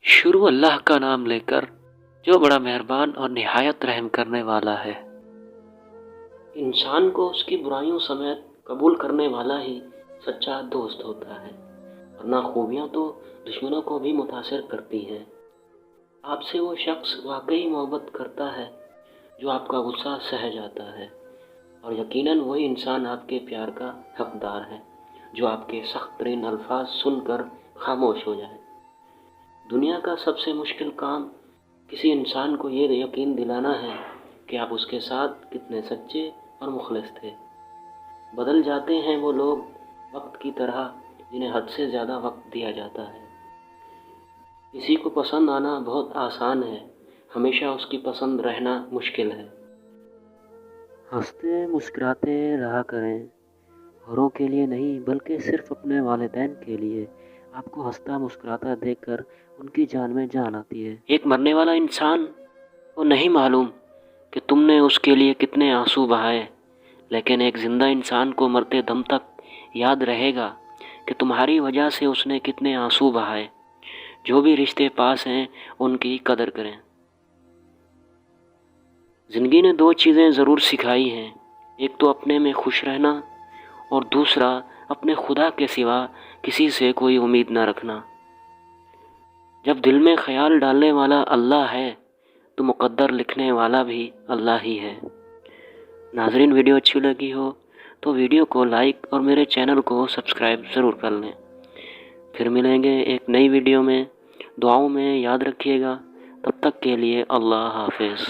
شروع اللہ کا نام لے کر جو بڑا مہربان اور نہایت رحم کرنے والا ہے۔ انسان کو اس کی برائیوں سمیت قبول کرنے والا ہی سچا دوست ہوتا ہے، ورنہ خوبیاں تو دشمنوں کو بھی متاثر کرتی ہیں۔ آپ سے وہ شخص واقعی محبت کرتا ہے جو آپ کا غصہ سہ جاتا ہے، اور یقیناً وہی انسان آپ کے پیار کا حقدار ہے جو آپ کے سخت ترین الفاظ سن کر خاموش ہو جائے۔ دنیا کا سب سے مشکل کام کسی انسان کو یہ یقین دلانا ہے کہ آپ اس کے ساتھ کتنے سچے اور مخلص تھے۔ بدل جاتے ہیں وہ لوگ وقت کی طرح جنہیں حد سے زیادہ وقت دیا جاتا ہے۔ کسی کو پسند آنا بہت آسان ہے، ہمیشہ اس کی پسند رہنا مشکل ہے۔ ہنستے مسکراتے رہا کریں، اوروں کے لیے نہیں بلکہ صرف اپنے والدین کے لیے۔ آپ کو ہنستا مسکراتا دیکھ کر ان کی جان میں جان آتی ہے۔ ایک مرنے والا انسان کو نہیں معلوم کہ تم نے اس کے لیے کتنے آنسو بہائے، لیکن ایک زندہ انسان کو مرتے دم تک یاد رہے گا کہ تمہاری وجہ سے اس نے کتنے آنسو بہائے۔ جو بھی رشتے پاس ہیں ان کی قدر کریں۔ زندگی نے دو چیزیں ضرور سکھائی ہیں، ایک تو اپنے میں خوش رہنا، اور دوسرا اپنے خدا کے سوا کسی سے کوئی امید نہ رکھنا۔ جب دل میں خیال ڈالنے والا اللہ ہے تو مقدر لکھنے والا بھی اللہ ہی ہے۔ ناظرین، ویڈیو اچھی لگی ہو تو ویڈیو کو لائک اور میرے چینل کو سبسکرائب ضرور کر لیں۔ پھر ملیں گے ایک نئی ویڈیو میں، دعاؤں میں یاد رکھیے گا۔ تب تک کے لیے اللہ حافظ۔